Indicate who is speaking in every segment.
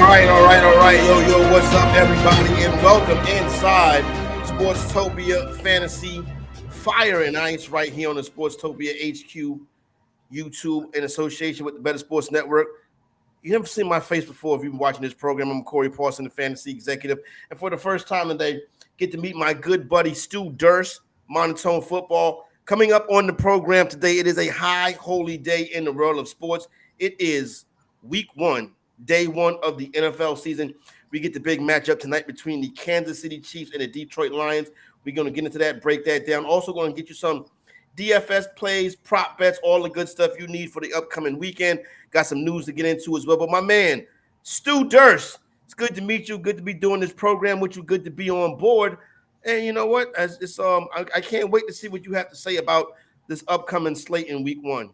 Speaker 1: All right. Yo, what's up, everybody? And welcome inside Sportstopia Fantasy Fire and Ice right here on the Sportstopia HQ YouTube in association with the Better Sports Network. You never seen my face before if you've been watching this program. I'm Corey Parson, the Fantasy Executive. And for the first time today, get to meet my good buddy Stu Durst, Monotone Football. Coming up on the program today, it is a high holy day in the world of sports. It is week one. Day one of the NFL season. We get the big matchup tonight between the Kansas City Chiefs and the Detroit Lions. We're going to get into that, break that down. Also going to get you some DFS plays, prop bets, all the good stuff you need for the upcoming weekend. Got some news to get into as well. But my man, Stu Durst, it's good to meet you. Good to be doing this program with you. Good to be on board. And you know what? I can't wait to see what you have to say about this upcoming slate in week one.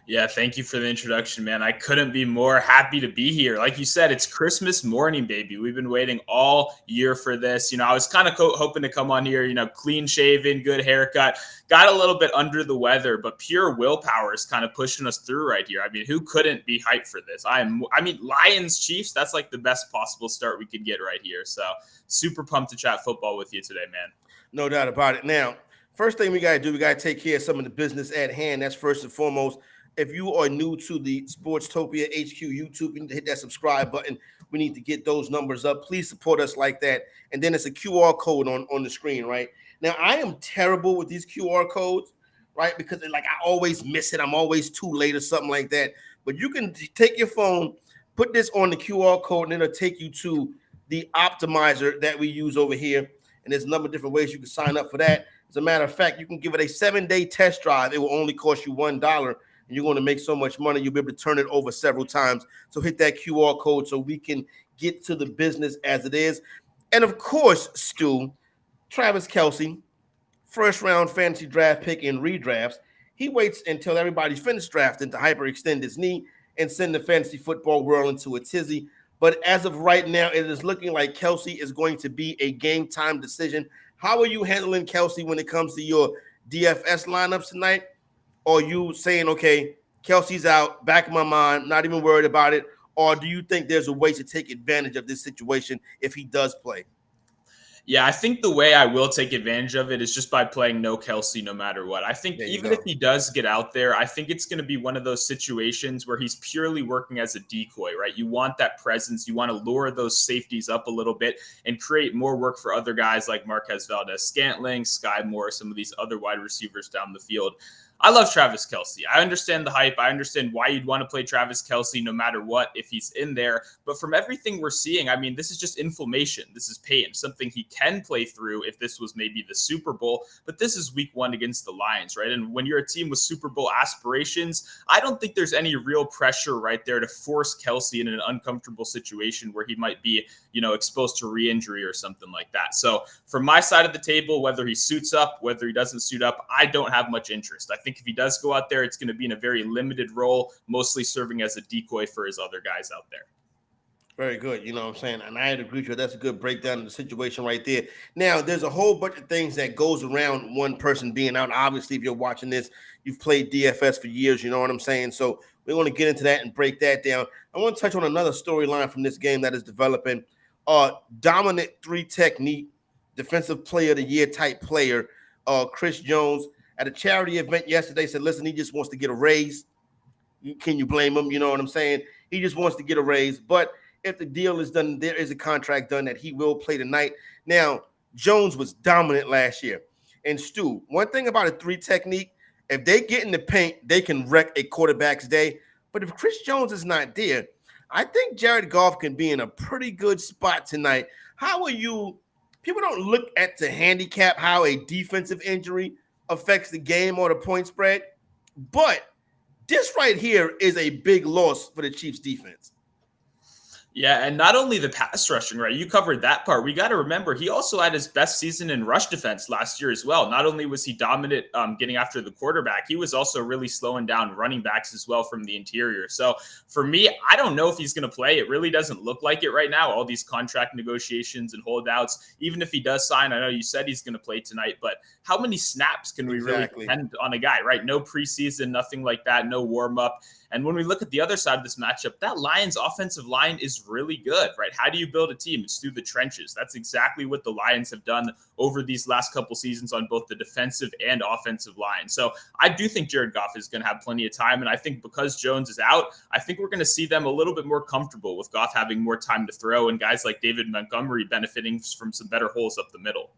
Speaker 2: Yeah, thank you for the introduction, man. I couldn't be more happy to be here. Like you said, it's Christmas morning, baby. We've been waiting all year for this. I was kind of hoping to come on here, clean shaven, good haircut. Got a little bit under the weather, but pure willpower is kind of pushing us through right here. I mean, who couldn't be hyped for this? Lions, Chiefs, that's like the best possible start we could get right here. So super pumped to chat football with you today, man.
Speaker 1: No doubt about it. Now, first thing we got to do, we got to take care of some of the business at hand. That's first and foremost. If you are new to the Sportstopia HQ YouTube, you need to hit that subscribe button. We need to get those numbers up. Please support us like that. And then it's a QR code on the screen, right? Now, I am terrible with these QR codes, right? Because I always miss it. I'm always too late or something like that. But you can take your phone, put this on the QR code, and it'll take you to the optimizer that we use over here. And there's a number of different ways you can sign up for that. As a matter of fact, you can give it a 7-day test drive. It will only cost you $1. And you're going to make so much money, you'll be able to turn it over several times. So hit that QR code so we can get to the business as it is. And of course, Stu, Travis Kelce, first-round fantasy draft pick in redrafts, he waits until everybody's finished drafting to hyperextend his knee and send the fantasy football world into a tizzy. But as of right now, it is looking like Kelce is going to be a game-time decision. How are you handling Kelce when it comes to your DFS lineups tonight? Or you saying, okay, Kelce's out, back of my mind, not even worried about it? Or do you think there's a way to take advantage of this situation if he does play?
Speaker 2: Yeah, I think the way I will take advantage of it is just by playing no Kelce no matter what. I think even if he does get out there, I think it's going to be one of those situations where he's purely working as a decoy, right? You want that presence. You want to lure those safeties up a little bit and create more work for other guys like Marquez Valdez-Scantling, Sky Moore, some of these other wide receivers down the field. I love Travis Kelce. I understand the hype. I understand why you'd want to play Travis Kelce no matter what if he's in there. But from everything we're seeing, I mean, this is just inflammation. This is pain, something he can play through if this was maybe the Super Bowl. But this is week one against the Lions, right? And when you're a team with Super Bowl aspirations, I don't think there's any real pressure right there to force Kelce in an uncomfortable situation where he might be, exposed to re-injury or something like that. So from my side of the table, whether he suits up, whether he doesn't suit up, I don't have much interest. I think if he does go out there, it's going to be in a very limited role, mostly serving as a decoy for his other guys out there.
Speaker 1: Very good. You know what I'm saying? And I agree with you. That's a good breakdown of the situation right there. Now, there's a whole bunch of things that goes around one person being out. Obviously, if you're watching this, you've played DFS for years. You know what I'm saying? So we want to get into that and break that down. I want to touch on another storyline from this game that is developing. Dominant three technique, defensive player of the year type player, Chris Jones, at a charity event yesterday said, listen, he just wants to get a raise. Can you blame him? You know what I'm saying? He just wants to get a raise. But if the deal is done, there is a contract done that he will play tonight. Now, Jones was dominant last year. And Stu, one thing about a three technique, if they get in the paint, they can wreck a quarterback's day. But if Chris Jones is not there, I think Jared Goff can be in a pretty good spot tonight. How are you? People don't look at the handicap how a defensive injury affects the game or the point spread. But this right here is a big loss for the Chiefs defense.
Speaker 2: Yeah, and not only the pass rushing, right? You covered that part. We got to remember, he also had his best season in rush defense last year as well. Not only was he dominant getting after the quarterback, he was also really slowing down running backs as well from the interior. So for me, I don't know if he's going to play. It really doesn't look like it right now, all these contract negotiations and holdouts. Even if he does sign, I know you said he's going to play tonight, but how many snaps can we really depend on a guy, right? No preseason, nothing like that, no warm-up. And when we look at the other side of this matchup, that Lions offensive line is really good, right? How do you build a team? It's through the trenches. That's exactly what the Lions have done over these last couple seasons on both the defensive and offensive line. So I do think Jared Goff is going to have plenty of time. And I think because Jones is out, I think we're going to see them a little bit more comfortable with Goff having more time to throw and guys like David Montgomery benefiting from some better holes up the middle.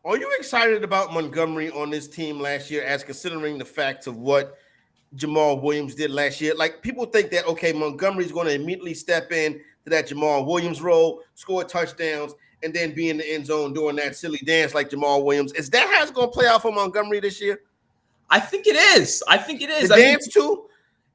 Speaker 1: Are you excited about Montgomery on this team last year, as considering the fact of what Jamal Williams did last year? Like, people think that, okay, Montgomery's going to immediately step in to that Jamal Williams role, score touchdowns, and then be in the end zone doing that silly dance like Jamal Williams. Is that how it's going to play out for Montgomery this year?
Speaker 2: I think it is.
Speaker 1: The dance too?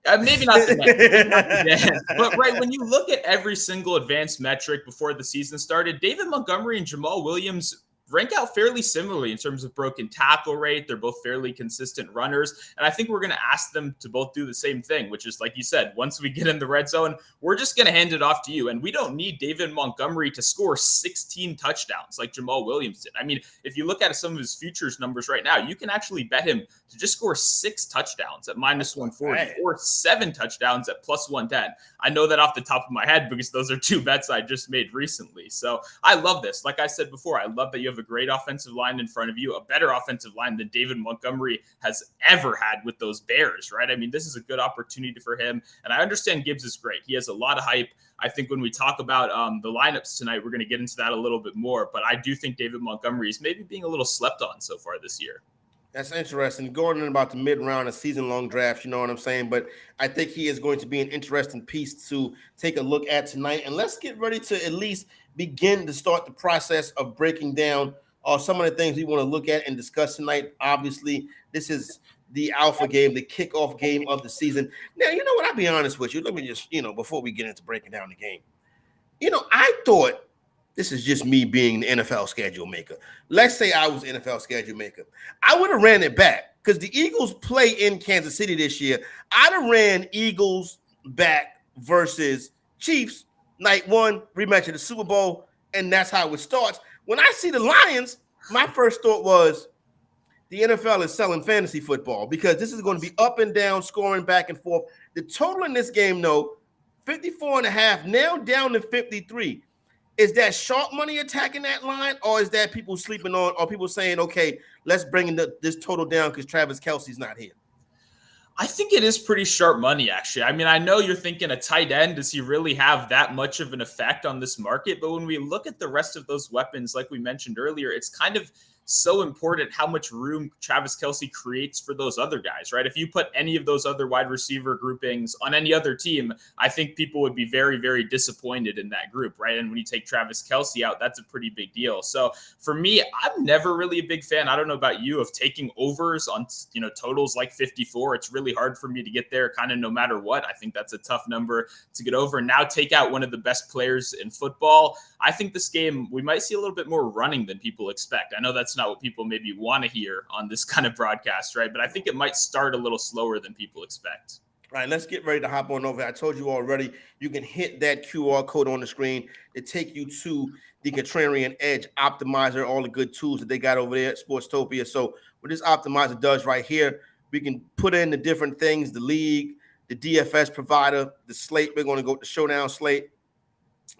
Speaker 2: Maybe not the dance. But right, when you look at every single advanced metric before the season started, David Montgomery and Jamal Williams rank out fairly similarly in terms of broken tackle rate. They're both fairly consistent runners. And I think we're going to ask them to both do the same thing, which is, like you said, once we get in the red zone, we're just going to hand it off to you. And we don't need David Montgomery to score 16 touchdowns like Jamal Williams did. I mean, if you look at some of his futures numbers right now, you can actually bet him to just score 6 touchdowns at -140 or 7 touchdowns at +110. I know that off the top of my head because those are 2 bets I just made recently. So I love this. Like I said before, I love that you have a great offensive line in front of you, a better offensive line than David Montgomery has ever had with those Bears, right? I mean, this is a good opportunity for him. And I understand Gibbs is great. He has a lot of hype. I think when we talk about the lineups tonight, we're going to get into that a little bit more. But I do think David Montgomery is maybe being a little slept on so far this year.
Speaker 1: That's interesting. Going in about the mid-round, a season-long draft, you know what I'm saying? But I think he is going to be an interesting piece to take a look at tonight. And let's get ready to at least begin to start the process of breaking down some of the things we want to look at and discuss tonight. Obviously, this is the alpha game, the kickoff game of the season. Now, you know what? I'll be honest with you. Let me just, before we get into breaking down the game, I thought, this is just me being the NFL schedule maker. Let's say I was NFL schedule maker. I would have ran it back because the Eagles play in Kansas City this year. I'd have ran Eagles back versus Chiefs night 1, rematch of the Super Bowl, and that's how it starts. When I see the Lions, my first thought was the NFL is selling fantasy football because this is going to be up and down, scoring back and forth. The total in this game, though, 54.5, now down to 53. Is that sharp money attacking that line, or is that people sleeping on, or people saying, okay, let's bring this total down because Travis Kelce's not here?
Speaker 2: I think it is pretty sharp money, actually. I mean, I know you're thinking a tight end. Does he really have that much of an effect on this market? But when we look at the rest of those weapons, like we mentioned earlier, it's kind of so important how much room Travis Kelce creates for those other guys, right? If you put any of those other wide receiver groupings on any other team, I think people would be very, very disappointed in that group, right? And when you take Travis Kelce out, that's a pretty big deal. So for me, I'm never really a big fan, I don't know about you, of taking overs on, totals like 54. It's really hard for me to get there kind of no matter what. I think that's a tough number to get over. Now take out one of the best players in football. I think this game, we might see a little bit more running than people expect. I know that's not what people maybe want to hear on this kind of broadcast, right? But I think it might start a little slower than people expect.
Speaker 1: All right, let's get ready to hop on over. I told you already, you can hit that QR code on the screen to take you to the Contrarian Edge Optimizer, all the good tools that they got over there at Sportstopia. So what this optimizer does right here, we can put in the different things, the league, the DFS provider, the slate. We're going to go to showdown slate,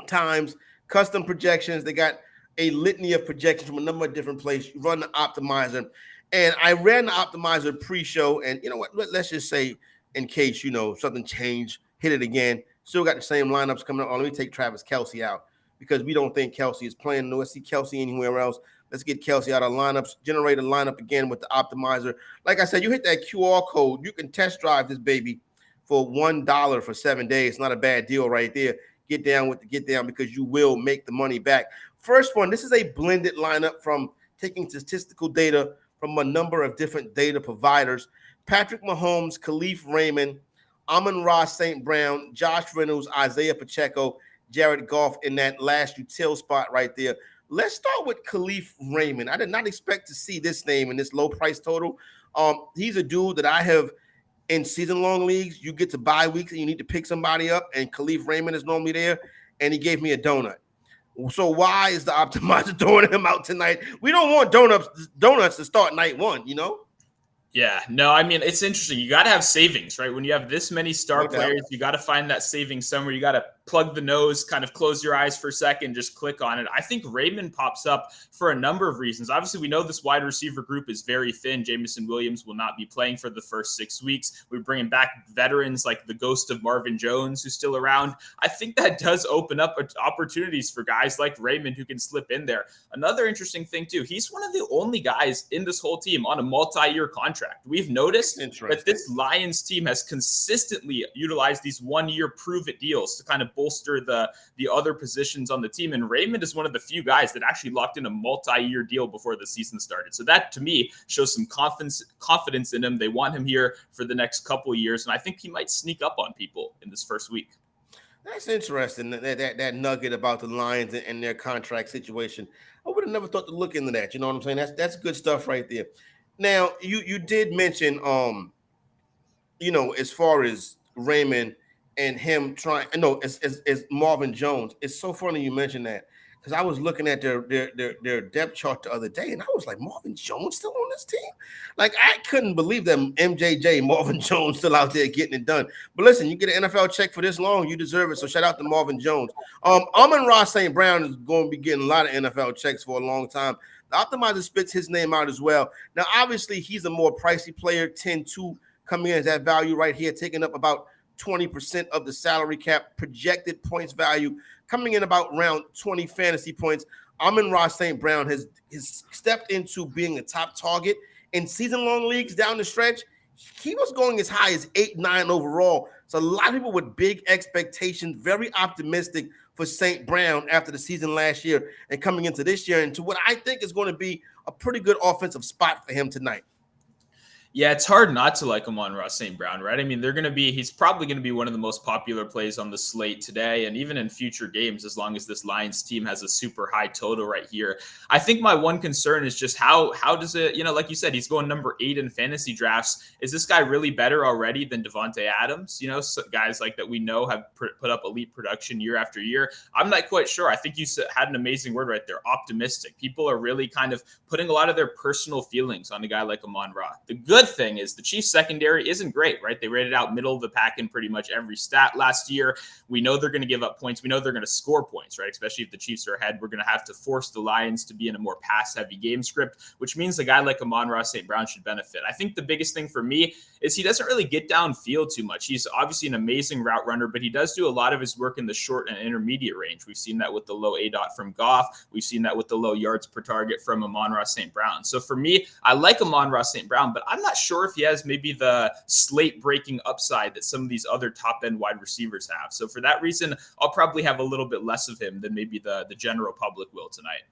Speaker 1: times, custom projections. They got a litany of projections from a number of different places. You run the optimizer. And I ran the optimizer pre-show. And you know what? Let's just say, in case, something changed, hit it again. Still got the same lineups coming up. Oh, let me take Travis Kelce out because we don't think Kelce is playing. Let's see Kelce anywhere else. Let's get Kelce out of lineups, generate a lineup again with the optimizer. Like I said, you hit that QR code, you can test drive this baby for $1 for 7 days. Not a bad deal right there. Get down with the get down because you will make the money back. First one, this is a blended lineup from taking statistical data from a number of different data providers. Patrick Mahomes, Khalif Raymond, Amon-Ra St. Brown, Josh Reynolds, Isaiah Pacheco, Jared Goff in that last util spot right there. Let's start with Khalif Raymond. I did not expect to see this name in this low price total. He's a dude that I have in season-long leagues. You get to bye weeks and you need to pick somebody up, and Khalif Raymond is normally there, and he gave me a donut. So why is the optimizer throwing him out tonight? We don't want donuts to start night 1,
Speaker 2: Yeah, no, I mean, it's interesting. You got to have savings, right? When you have this many star
Speaker 1: No doubt.
Speaker 2: players, you got to find that savings somewhere. You got to plug the nose, kind of close your eyes for a second, just click on it. I think Raymond pops up for a number of reasons. Obviously, we know this wide receiver group is very thin. Jamison Williams will not be playing for the first 6 weeks. We're bringing back veterans like the ghost of Marvin Jones, who's still around. I think that does open up opportunities for guys like Raymond who can slip in there. Another interesting thing, too, he's one of the only guys in this whole team on a multi-year contract. We've noticed that this Lions team has consistently utilized these 1-year prove-it deals to kind of bolster the other positions on the team. And Raymond is one of the few guys that actually locked in a multi-year deal before the season started. So that, to me, shows some confidence in him. They want him here for the next couple of years, and I think he might sneak up on people in this first week.
Speaker 1: That's interesting. That nugget about the Lions and their contract situation. I would have never thought to look into that. You know what I'm saying? That's good stuff right there. Now, you did mention as far as Raymond and him trying, as Marvin Jones. It's so funny you mentioned that because I was looking at their depth chart the other day and I was like, Marvin Jones still on this team? Like, I couldn't believe that MJJ Marvin Jones still out there getting it done. But listen, you get an NFL check for this long, you deserve it. So shout out to Marvin Jones. Amon-Ra St. Brown is going to be getting a lot of NFL checks for a long time. The optimizer spits his name out as well. Now, obviously, he's a more pricey player, 10-2 coming in as that value right here, taking up about 20% of the salary cap, projected points value, coming in about around 20 fantasy points. Amon-Ra St. Brown has stepped into being a top target in season-long leagues down the stretch. He was going as high as 8-9 overall. So a lot of people with big expectations, very optimistic for St. Brown after the season last year and coming into this year into what I think is going to be a pretty good offensive spot for him tonight.
Speaker 2: Yeah, it's hard not to like Amon-Ra St. Brown, right? I mean, he's probably going to be one of the most popular plays on the slate today and even in future games, as long as this Lions team has a super high total right here. I think my one concern is just how does it, like you said, he's going number 8 in fantasy drafts. Is this guy really better already than Devontae Adams? So guys like that we know have put up elite production year after year. I'm not quite sure. I think you had an amazing word right there, optimistic. People are really kind of putting a lot of their personal feelings on a guy like Amon-Ra. The good thing is the Chiefs secondary isn't great, right? They rated out middle of the pack in pretty much every stat last year. We know they're going to give up points. We know they're going to score points, right? Especially if the Chiefs are ahead, we're going to have to force the Lions to be in a more pass-heavy game script, which means a guy like Amon-Ra St. Brown should benefit. I think the biggest thing for me is he doesn't really get downfield too much. He's obviously an amazing route runner, but he does do a lot of his work in the short and intermediate range. We've seen that with the low ADOT from Goff. We've seen that with the low yards per target from Amon-Ra St. Brown. So for me, I like Amon-Ra St. Brown, but I'm not sure if he has maybe the slate breaking upside that some of these other top end wide receivers have. So for that reason, I'll probably have a little bit less of him than maybe the general public will tonight.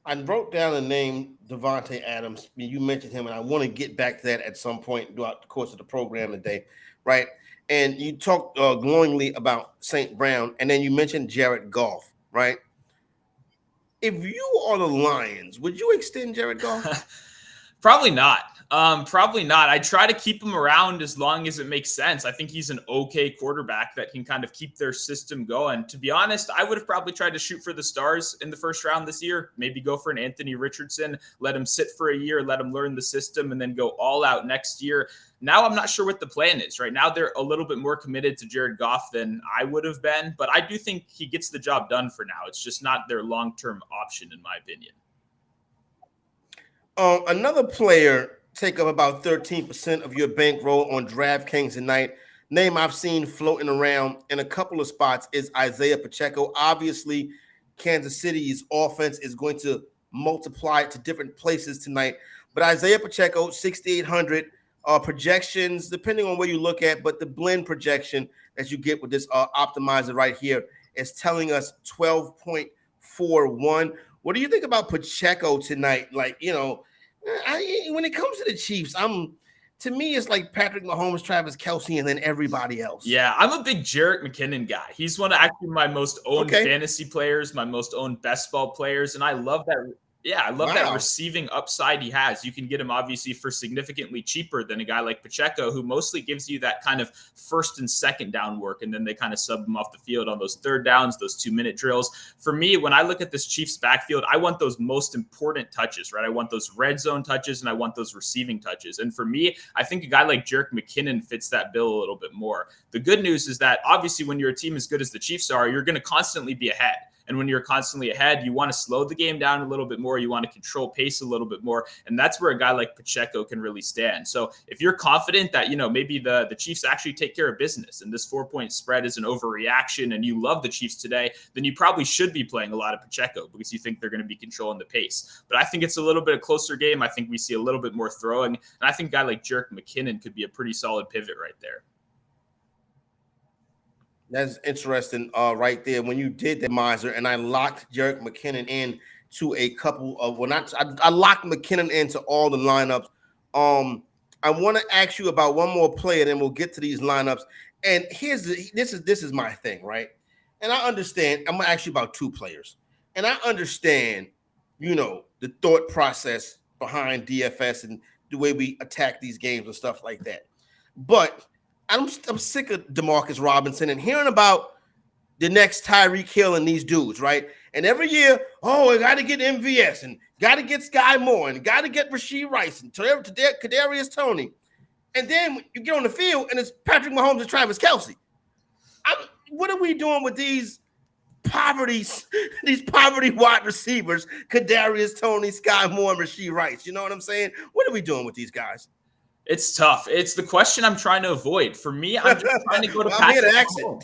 Speaker 1: I wrote down the name Devontae Adams. You mentioned him, and I want to get back to that at some point throughout the course of the program today, right? And you talked glowingly about St. Brown, and then you mentioned Jared Goff, right? If you are the Lions, would you extend Jared Goff?
Speaker 2: Probably not. Probably not. I try to keep him around as long as it makes sense. I think he's an okay quarterback that can kind of keep their system going. To be honest, I would have probably tried to shoot for the stars in the first round this year. Maybe go for an Anthony Richardson, let him sit for a year, let him learn the system, and then go all out next year. Now I'm not sure what the plan is. Right now they're a little bit more committed to Jared Goff than I would have been, but I do think he gets the job done for now. It's just not their long-term option, in my opinion.
Speaker 1: Another player take up about 13% of your bankroll on DraftKings tonight. Name I've seen floating around in a couple of spots is Isaiah Pacheco. Obviously, Kansas City's offense is going to multiply it to different places tonight. But Isaiah Pacheco, 6,800 projections, depending on where you look at, but the blend projection that you get with this optimizer right here is telling us 12.41. What do you think about Pacheco tonight? Like, when it comes to the Chiefs, to me, it's like Patrick Mahomes, Travis Kelce, and then everybody else.
Speaker 2: Yeah, I'm a big Jerick McKinnon guy. He's one of actually my most owned fantasy players, my most owned best ball players, and I love that. Yeah, I love that
Speaker 1: Wow.
Speaker 2: receiving upside he has. You can get him obviously for significantly cheaper than a guy like Pacheco, who mostly gives you that kind of first and second down work, and then they kind of sub him off the field on those third downs, those 2-minute drills. For me, when I look at this Chiefs backfield, I want those most important touches, right? I want those red zone touches and I want those receiving touches. And for me, I think a guy like Jerick McKinnon fits that bill a little bit more. The good news is that obviously when you're a team as good as the Chiefs are, you're going to constantly be ahead. And when you're constantly ahead, you want to slow the game down a little bit more. You want to control pace a little bit more. And that's where a guy like Pacheco can really stand. So if you're confident that, maybe the Chiefs actually take care of business and this 4-point spread is an overreaction and you love the Chiefs today, then you probably should be playing a lot of Pacheco because you think they're going to be controlling the pace. But I think it's a little bit a closer game. I think we see a little bit more throwing. And I think a guy like Jerick McKinnon could be a pretty solid pivot right there.
Speaker 1: That's interesting, right there. When you did the miser, and I locked Jerick McKinnon in to a couple of I locked McKinnon into all the lineups. I want to ask you about one more player, then we'll get to these lineups. And this is my thing, right? And I understand. I'm gonna ask you about two players, and I understand, the thought process behind DFS and the way we attack these games and stuff like that. But I'm sick of DeMarcus Robinson and hearing about the next Tyreek Hill and these dudes, right? And every year, I got to get MVS and got to get Sky Moore and got to get Rashee Rice and Kadarius Toney. And then you get on the field and it's Patrick Mahomes and Travis Kelce. What are we doing with these poverty wide receivers, Kadarius Toney, Sky Moore, and Rashee Rice? You know what I'm saying? What are we doing with these guys?
Speaker 2: It's tough. It's the question I'm trying to avoid. For me, I'm just trying to go to Patrick Mahomes.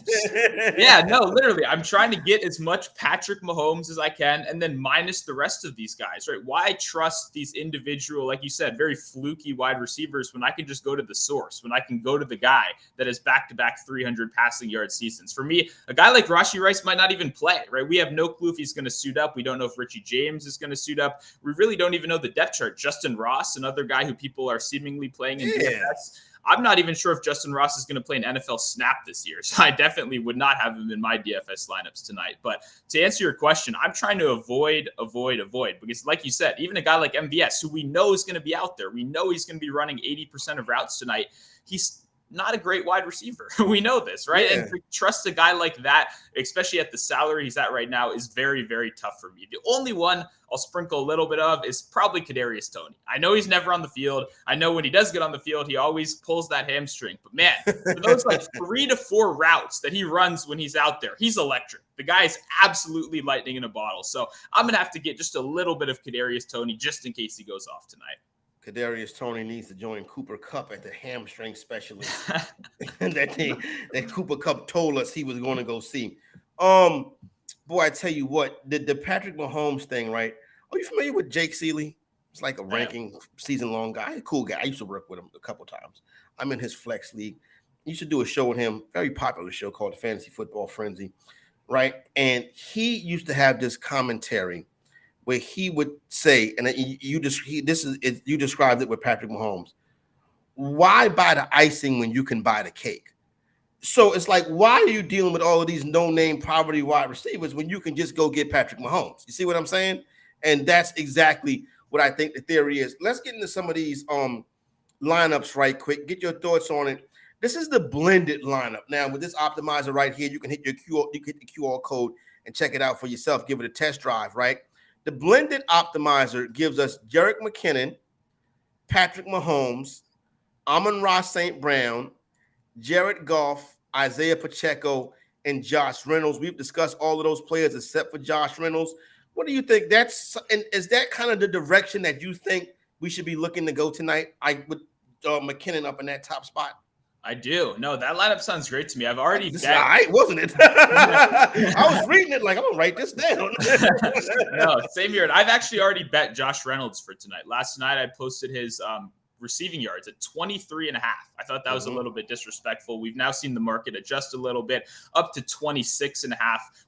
Speaker 2: Yeah, no, literally. I'm trying to get as much Patrick Mahomes as I can and then minus the rest of these guys, right? Why trust these individual, like you said, very fluky wide receivers when I can just go to the source, when I can go to the guy that has back-to-back 300 passing yard seasons? For me, a guy like Rashee Rice might not even play, right? We have no clue if he's going to suit up. We don't know if Richie James is going to suit up. We really don't even know the depth chart. Justin Ross, another guy who people are seemingly playing in DFS. I'm not even sure if Justin Ross is going to play an NFL snap this year. So I definitely would not have him in my DFS lineups tonight. But to answer your question, I'm trying to avoid because like you said, even a guy like MVS, who we know is going to be out there, we know he's going to be running 80% of routes tonight. He's not a great wide receiver. We know this, right? Yeah. And to trust a guy like that, especially at the salary he's at right now, is very, very tough for me. The only one I'll sprinkle a little bit of is probably Kadarius Toney. I know he's never on the field. I know when he does get on the field, he always pulls that hamstring. But man, for those like 3 to 4 routes that he runs when he's out there, he's electric. The guy is absolutely lightning in a bottle. So I'm going to have to get just a little bit of Kadarius Toney just in case he goes off tonight.
Speaker 1: Kadarius Toney needs to join Cooper Kupp at the hamstring specialist that Cooper Kupp told us he was going to go see. Boy, I tell you what, the Patrick Mahomes thing, right? Are you familiar with Jake Seeley? It's like a ranking season-long guy. A cool guy. I used to work with him a couple times. I'm in his flex league. You should do a show with him, very popular show called the Fantasy Football Frenzy, right? And he used to have this commentary where he would say, and you described it with Patrick Mahomes. Why buy the icing when you can buy the cake? So it's like, why are you dealing with all of these no-name poverty wide receivers when you can just go get Patrick Mahomes? You see what I'm saying? And that's exactly what I think the theory is. Let's get into some of these lineups right quick. Get your thoughts on it. This is the blended lineup. Now, with this optimizer right here, you can hit the QR code and check it out for yourself. Give it a test drive, right? The blended optimizer gives us Jerick McKinnon, Patrick Mahomes, Amon-Ra St. Brown, Jared Goff, Isaiah Pacheco, and Josh Reynolds. We've discussed all of those players except for Josh Reynolds. What do you think? Is that kind of the direction that you think we should be looking to go tonight? With McKinnon up in that top spot.
Speaker 2: I do. No, that lineup sounds great to me. I've already
Speaker 1: bet. All right, wasn't it? I was reading it like, I'm going to write this down.
Speaker 2: No, same here. I've actually already bet Josh Reynolds for tonight. Last night, I posted his receiving yards at 23.5. I thought that was a little bit disrespectful. We've now seen the market adjust a little bit up to 26.5.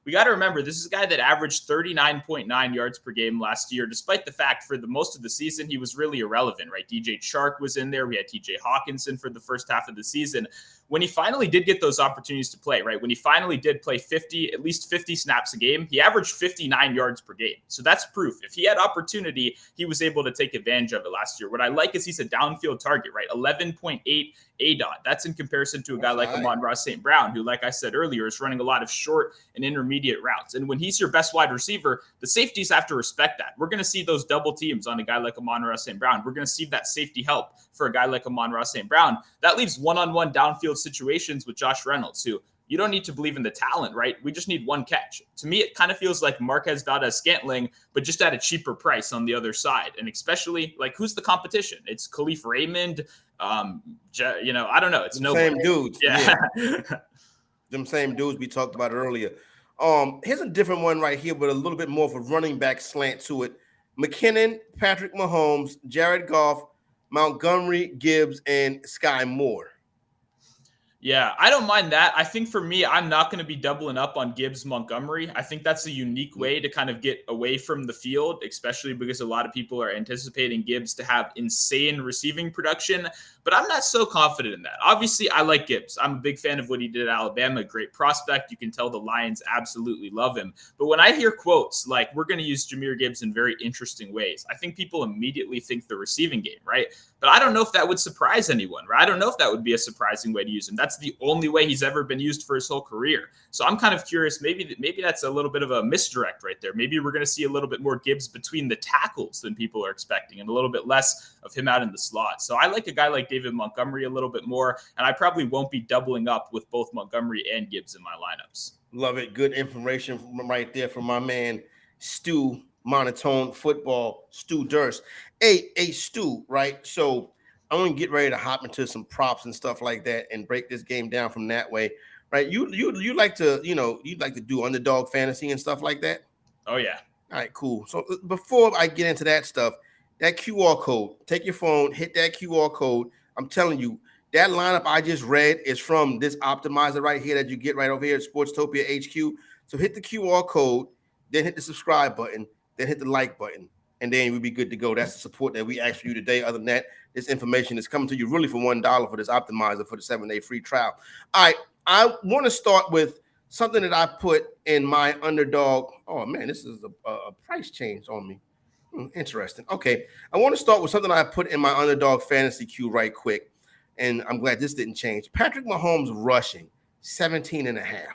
Speaker 2: We got to remember, this is a guy that averaged 39.9 yards per game last year, despite the fact for the most of the season, he was really irrelevant, right? DJ Chark was in there. We had TJ Hawkinson for the first half of the season. when he finally did get those opportunities to play, right? When he finally did play at least 50 snaps a game, he averaged 59 yards per game. So that's proof. If he had opportunity, he was able to take advantage of it last year. What I like is he's a downfield target, right? 11.8 ADOT. That's in comparison to a guy like Amon-Ra St. Brown, who, like I said earlier, is running a lot of short and intermediate routes. And when he's your best wide receiver, the safeties have to respect that. We're going to see those double teams on a guy like Amon-Ra St. Brown. We're going to see that safety help for a guy like Amon-Ra St. Brown. That leaves one-on-one downfield situations with Josh Reynolds, who you don't need to believe in the talent, right? We just need one catch. To me, it kind of feels like Marquez Valdez-Scantling, but just at a cheaper price on the other side. And especially, like, who's the competition? It's Khalif Raymond. I don't know. It's no
Speaker 1: same dudes.
Speaker 2: Yeah.
Speaker 1: Them same dudes we talked about earlier. Here's a different one right here, but a little bit more of a running back slant to it. McKinnon, Patrick Mahomes, Jared Goff, Montgomery, Gibbs, and Sky Moore.
Speaker 2: Yeah, I don't mind that. I think for me, I'm not going to be doubling up on Gibbs Montgomery. I think that's a unique way to kind of get away from the field, especially because a lot of people are anticipating Gibbs to have insane receiving production. But I'm not so confident in that. Obviously, I like Gibbs. I'm a big fan of what he did at Alabama, a great prospect. You can tell the Lions absolutely love him. But when I hear quotes like, we're going to use Jahmyr Gibbs in very interesting ways, I think people immediately think the receiving game, right? But I don't know if that would surprise anyone, right? I don't know if that would be a surprising way to use him. That's the only way he's ever been used for his whole career. So I'm kind of curious. Maybe that's a little bit of a misdirect right there. Maybe we're going to see a little bit more Gibbs between the tackles than people are expecting, and a little bit less of him out in the slot. So I like a guy like David Montgomery a little bit more, and I probably won't be doubling up with both Montgomery and Gibbs in my lineups.
Speaker 1: Love it. Good information from right there from my man Stu, Monotone Football, Stu Durst. Hey, Stu, right? So I want to get ready to hop into some props and stuff like that and break this game down from that way, right? You like to, you'd like to do underdog fantasy and stuff like that?
Speaker 2: Oh, yeah.
Speaker 1: All right, cool. So before I get into that stuff, that QR code, take your phone, hit that QR code. I'm telling you, that lineup I just read is from this optimizer right here that you get right over here at Sportstopia HQ. So hit the QR code, then hit the subscribe button, then hit the like button, and then we'll be good to go. That's the support that we asked for you today. Other than that, this information is coming to you really for $1 for this optimizer for the 7-day free trial. All right, I want to start with something that I put in my underdog. Oh, man, this is a price change on me. Interesting. Okay, I want to start with something I put in my underdog fantasy queue right quick, and I'm glad this didn't change. Patrick Mahomes rushing 17.5.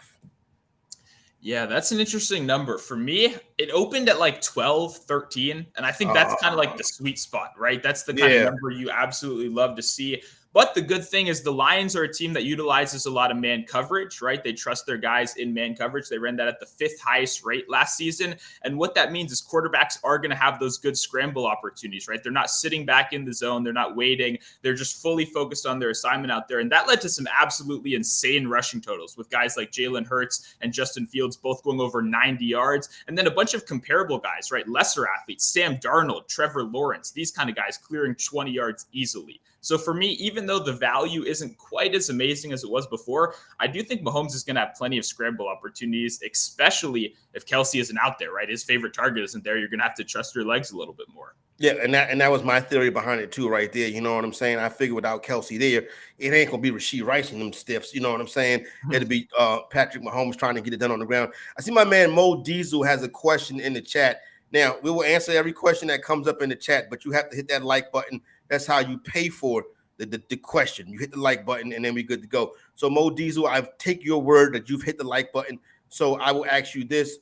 Speaker 2: Yeah, that's an interesting number. For me, it opened at like 12, 13, and I think that's kind of like the sweet spot, right? That's the kind of number you absolutely love to see. But the good thing is the Lions are a team that utilizes a lot of man coverage, right? They trust their guys in man coverage. They ran that at the 5th highest rate last season. And what that means is quarterbacks are going to have those good scramble opportunities, right? They're not sitting back in the zone. They're not waiting. They're just fully focused on their assignment out there. And that led to some absolutely insane rushing totals with guys like Jalen Hurts and Justin Fields both going over 90 yards. And then a bunch of comparable guys, right? Lesser athletes, Sam Darnold, Trevor Lawrence, these kind of guys clearing 20 yards easily. So for me, even though the value isn't quite as amazing as it was before, I do think Mahomes is going to have plenty of scramble opportunities, especially if Kelce isn't out there, right? His favorite target isn't there. You're going to have to trust your legs a little bit more.
Speaker 1: Yeah, and that was my theory behind it too, right there. You know what I'm saying? I figured without Kelce there, it ain't gonna be Rashee Rice and them stiffs. You know what I'm saying? It'll be Patrick Mahomes trying to get it done on the ground. I see my man Mo Diesel has a question in the chat. Now we will answer every question that comes up in the chat, but you have to hit that like button. That's how you pay for the question. You hit the like button, and then we're good to go. So Mo Diesel, I take your word that you've hit the like button. So I will ask you this,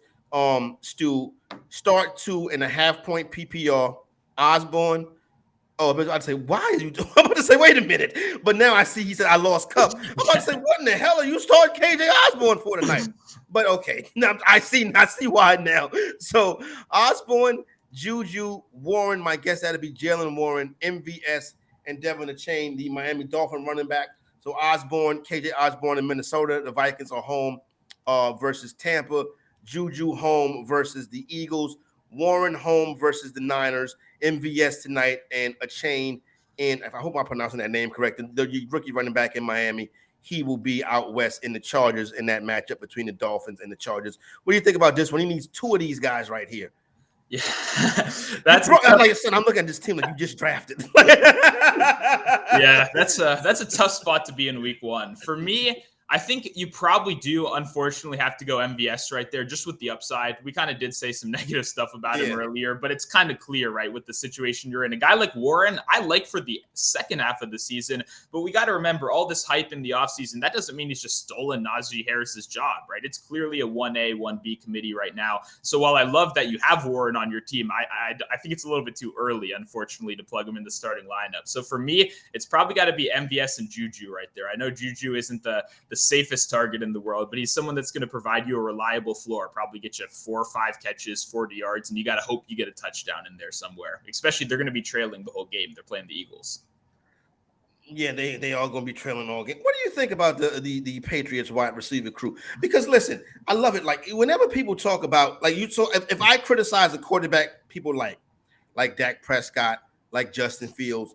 Speaker 1: Stu, start 2.5 point PPR. Osborne. Oh, but I'd say, why are you doing? I'm about to say, wait a minute. But now I see he said I lost Cup. I'm about to say, what in the hell are you starting KJ Osborne for tonight? But okay, now I see why now. So Osborne, Juju, Warren, my guess that'd be Jalen Warren, MVS, and Devin Achane, the Miami Dolphin running back. So Osborne, KJ Osborne in Minnesota. The Vikings are home versus Tampa. Juju home versus the Eagles. Warren home versus the Niners. MVS tonight, and Achane, and if I hope I'm pronouncing that name correct, the rookie running back in Miami, he will be out west in the Chargers in that matchup between the Dolphins and the Chargers. What do you think about this one? He needs 2 of these guys right here.
Speaker 2: Yeah,
Speaker 1: that's like I said. I'm looking at this team like you just drafted.
Speaker 2: Yeah, that's a tough spot to be in week one. For me, I think you probably do, unfortunately, have to go MVS right there, just with the upside. We kind of did say some negative stuff about him earlier, but it's kind of clear, right, with the situation you're in. A guy like Warren, I like for the second half of the season, but we got to remember all this hype in the offseason. That doesn't mean he's just stolen Najee Harris's job, right? It's clearly a 1A, 1B committee right now. So while I love that you have Warren on your team, I think it's a little bit too early, unfortunately, to plug him in the starting lineup. So for me, it's probably got to be MVS and Juju right there. I know Juju isn't the safest target in the world, but he's someone that's going to provide you a reliable floor, probably get you 4 or 5 catches, 40 yards, and you got to hope you get a touchdown in there somewhere, especially if they're going to be trailing the whole game. They're playing the Eagles.
Speaker 1: Yeah, they are going to be trailing all game. What do you think about the Patriots wide receiver crew? Because listen, I love it. Like whenever people talk about if I criticize a quarterback, people like Dak Prescott, like Justin Fields,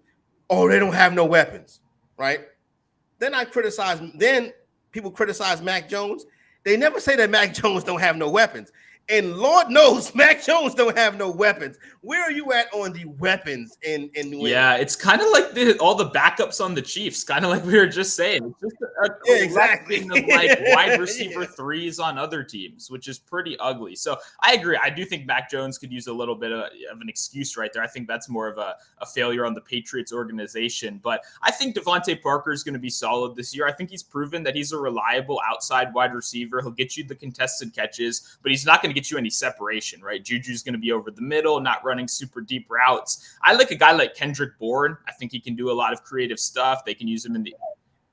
Speaker 1: oh, they don't have no weapons, right? Then people criticize Mac Jones. They never say that Mac Jones don't have no weapons. And Lord knows Mac Jones don't have no weapons. Where are you at on the weapons in New England?
Speaker 2: Yeah, it's kind of like all the backups on the Chiefs, kind of like we were just saying. It's just a collection of like wide receiver threes on other teams, which is pretty ugly. So I agree. I do think Mac Jones could use a little bit of an excuse right there. I think that's more of a failure on the Patriots organization. But I think Devontae Parker is going to be solid this year. I think he's proven that he's a reliable outside wide receiver. He'll get you the contested catches, but he's not going to get you any separation, right? Juju's going to be over the middle, not running super deep routes. I like a guy like Kendrick Bourne. I think he can do a lot of creative stuff. They can use him in the...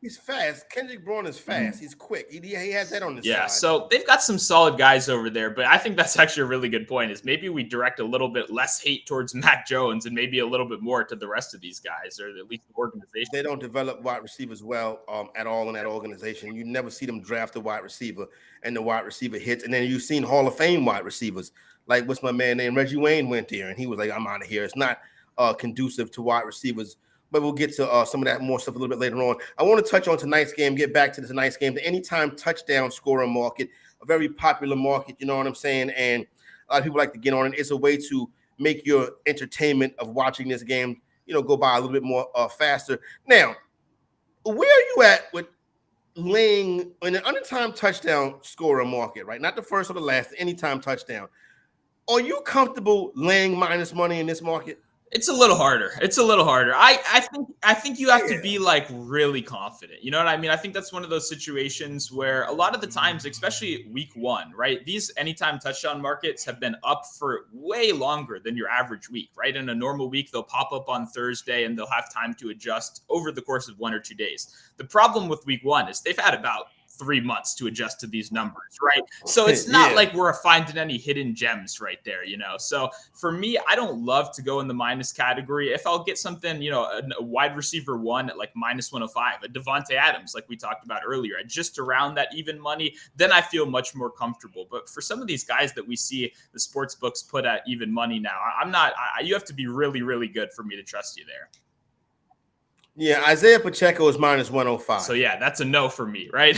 Speaker 1: He's fast. Kendrick Bourne is fast. He's quick. He has that on the side.
Speaker 2: Yeah, so they've got some solid guys over there, but I think that's actually a really good point is maybe we direct a little bit less hate towards Mac Jones and maybe a little bit more to the rest of these guys, or at least the organization.
Speaker 1: They don't develop wide receivers well at all in that organization. You never see them draft a wide receiver and the wide receiver hits. And then you've seen Hall of Fame wide receivers. Like what's my man named Reggie Wayne went there and he was like, I'm out of here. It's not conducive to wide receivers. But we'll get to some of that more stuff a little bit later on. I want to touch on tonight's game, get back to tonight's game, the anytime touchdown scorer market, a very popular market, you know what I'm saying? And a lot of people like to get on it. It's a way to make your entertainment of watching this game, go by a little bit more faster. Now, where are you at with laying in an anytime touchdown scorer market, right? Not the first or the last, the anytime touchdown. Are you comfortable laying minus money in this market?
Speaker 2: It's a little harder. I think you have to be like really confident. You know what I mean? I think that's one of those situations where a lot of the times, especially week one, right? These anytime touchdown markets have been up for way longer than your average week, right? In a normal week, they'll pop up on Thursday and they'll have time to adjust over the course of 1 or 2 days. The problem with week one is they've had about 3 months to adjust to these numbers, right? So it's not like we're finding any hidden gems right there, So for me, I don't love to go in the minus category. If I'll get something, a wide receiver one at like minus 105, a Devontae Adams, like we talked about earlier, at just around that even money, then I feel much more comfortable. But for some of these guys that we see the sports books put at even money now, you have to be really, really good for me to trust you there.
Speaker 1: Yeah, Isaiah Pacheco is minus 105.
Speaker 2: So, yeah, that's a no for me, right?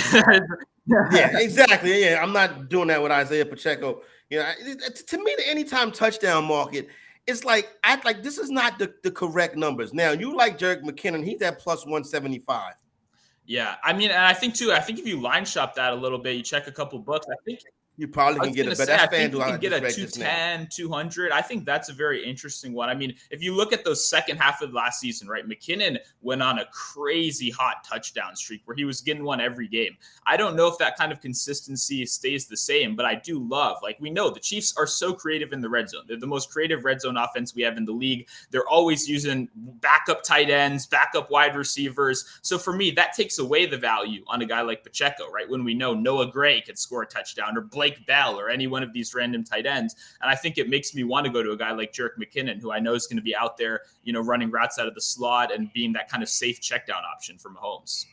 Speaker 1: Yeah, exactly. Yeah, I'm not doing that with Isaiah Pacheco. To me, the anytime touchdown market, it's like, act like this is not the correct numbers. Now, you like Jerick McKinnon. He's at plus 175.
Speaker 2: Yeah, I mean, and I think if you line shop that a little bit, you check a couple books, I think
Speaker 1: you probably can get a better.
Speaker 2: I think you can get a 210, 200. I think that's a very interesting one. I mean, if you look at those second half of last season, right, McKinnon went on a crazy hot touchdown streak where he was getting one every game. I don't know if that kind of consistency stays the same, but I do love, like we know the Chiefs are so creative in the red zone. They're the most creative red zone offense we have in the league. They're always using backup tight ends, backup wide receivers. So for me, that takes away the value on a guy like Pacheco, right? When we know Noah Gray could score a touchdown or Blake Bell or any one of these random tight ends. And I think it makes me want to go to a guy like Jerick McKinnon, who I know is going to be out there, running routes out of the slot and being that kind of safe check down option for Mahomes.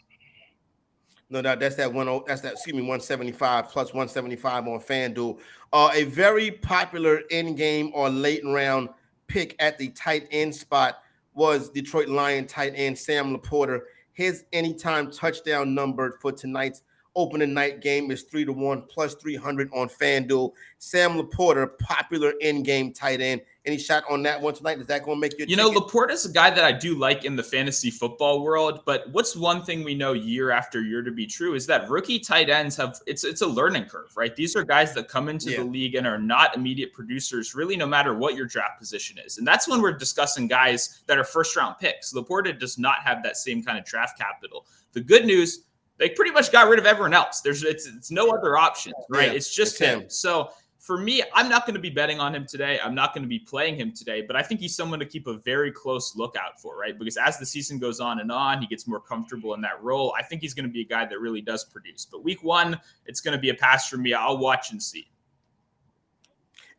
Speaker 1: No doubt. That's that 175 plus 175 on FanDuel. A very popular in-game or late round pick at the tight end spot was Detroit Lion tight end Sam Laporta. His anytime touchdown number for tonight's opening night game is 3-1 plus 300 on FanDuel. Sam Laporta, popular in-game tight end. Any shot on that one tonight? Is that going to make your
Speaker 2: ticket? Laporta's a guy that I do like in the fantasy football world, but what's one thing we know year after year to be true is that rookie tight ends it's a learning curve, right? These are guys that come into the league and are not immediate producers, really, no matter what your draft position is. And that's when we're discussing guys that are first-round picks. Laporta does not have that same kind of draft capital. The good news, they pretty much got rid of everyone else. It's no other options, right?
Speaker 1: Yeah,
Speaker 2: it's just him. So for me, I'm not going to be betting on him today. I'm not going to be playing him today, but I think he's someone to keep a very close lookout for, right? Because as the season goes on and on, he gets more comfortable in that role. I think he's going to be a guy that really does produce. But week one, it's going to be a pass for me. I'll watch and see.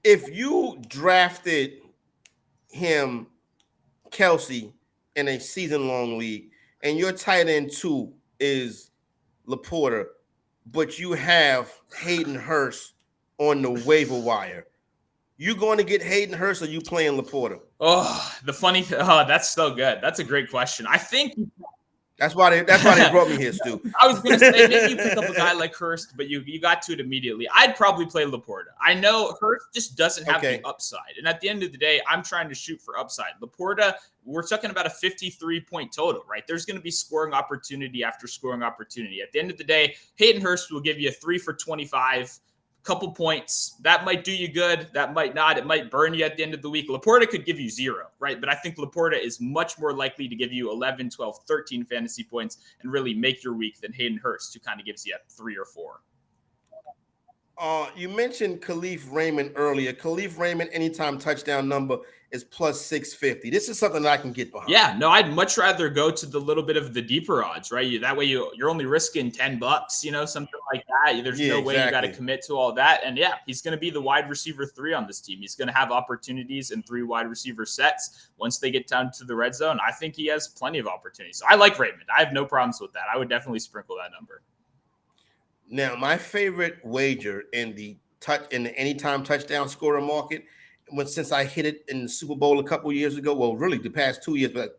Speaker 1: If you drafted him, Kelsey, in a season-long league, and your tight end 2 is Laporta, but you have Hayden Hurst on the waiver wire, you going to get Hayden Hurst or you playing Laporta?
Speaker 2: That's so good. That's a great question. I think
Speaker 1: that's why they brought me here, Stu.
Speaker 2: I was going to say maybe you pick up a guy like Hurst, but you got to it immediately. I'd probably play Laporta. I know Hurst just doesn't have the upside, and at the end of the day, I'm trying to shoot for upside. Laporta, we're talking about a 53-point total, right? There's going to be scoring opportunity after scoring opportunity. At the end of the day, Hayden Hurst will give you a 3 for 25. Couple points. That might do you good. That might not. It might burn you at the end of the week. Laporta could give you 0, right? But I think Laporta is much more likely to give you 11, 12, 13 fantasy points and really make your week than Hayden Hurst, who kind of gives you 3 or 4.
Speaker 1: You mentioned Khalif Raymond earlier. Khalif Raymond, anytime touchdown number is plus 650. This is something that I can get behind.
Speaker 2: Yeah, no, I'd much rather go to the little bit of the deeper odds, right? That way you're only risking $10, something like that. There's no way you got to commit to all that. And yeah, he's going to be the wide receiver 3 on this team. He's going to have opportunities in 3 wide receiver sets. Once they get down to the red zone, I think he has plenty of opportunities. So I like Raymond. I have no problems with that. I would definitely sprinkle that number.
Speaker 1: Now, my favorite wager in the anytime touchdown scorer market, since I hit it in the Super Bowl a couple years ago, well, really the past 2 years, but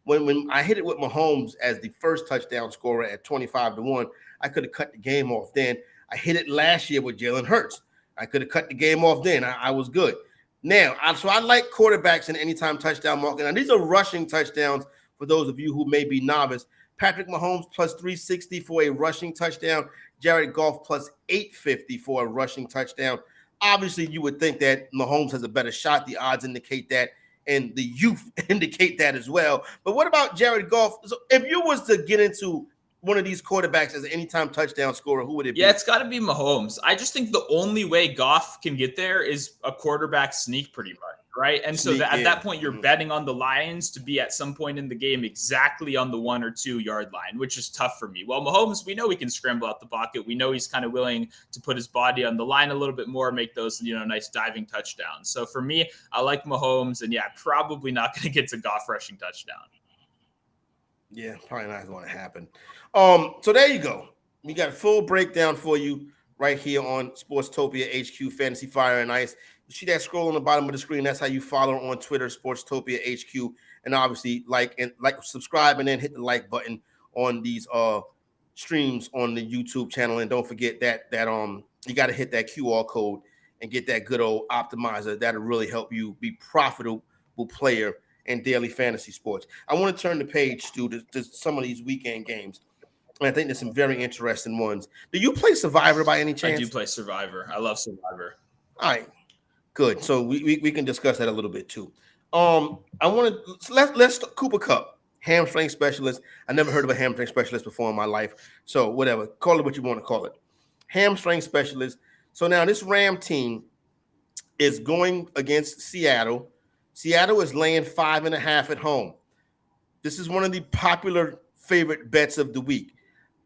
Speaker 1: when I hit it with Mahomes as the first touchdown scorer at 25-1, I could have cut the game off then. I hit it last year with Jalen Hurts. I could have cut the game off then. I was good. Now, so I like quarterbacks in anytime touchdown market. Now, these are rushing touchdowns for those of you who may be novice. Patrick Mahomes plus 360 for a rushing touchdown. Jared Goff plus 850 for a rushing touchdown. Obviously, you would think that Mahomes has a better shot. The odds indicate that, and the youth indicate that as well. But what about Jared Goff? So if you was to get into one of these quarterbacks as an anytime touchdown scorer, who would it be?
Speaker 2: Yeah, it's got to be Mahomes. I just think the only way Goff can get there is a quarterback sneak pretty much, right? And so at that point, you're betting on the Lions to be at some point in the game exactly on the 1 or 2 yard line, which is tough for me. Well, Mahomes, we know he can scramble out the pocket. We know he's kind of willing to put his body on the line a little bit more, make those, nice diving touchdowns. So for me, I like Mahomes, and yeah, probably not going to get to Goff rushing touchdown.
Speaker 1: Yeah, probably not going to happen. So there you go. We got a full breakdown for you right here on Sportstopia HQ Fantasy Fire and Ice. You see that scroll on the bottom of the screen? That's how you follow on Twitter, Sportstopia HQ, and obviously like, subscribe, and then hit the like button on these streams on the YouTube channel. And don't forget that you got to hit that QR code and get that good old optimizer. That'll really help you be profitable player in daily fantasy sports. I want to turn the page, Stu, to some of these weekend games. And I think there's some very interesting ones. Do you play Survivor by any chance?
Speaker 2: I do play Survivor. I love Survivor.
Speaker 1: All right, good. So we can discuss that a little bit too. Let's Cooper Kupp, hamstring specialist. I never heard of a hamstring specialist before in my life. So whatever, call it what you want to call it. Hamstring specialist. So now this Ram team is going against Seattle. Seattle is laying 5.5 at home. This is one of the popular favorite bets of the week.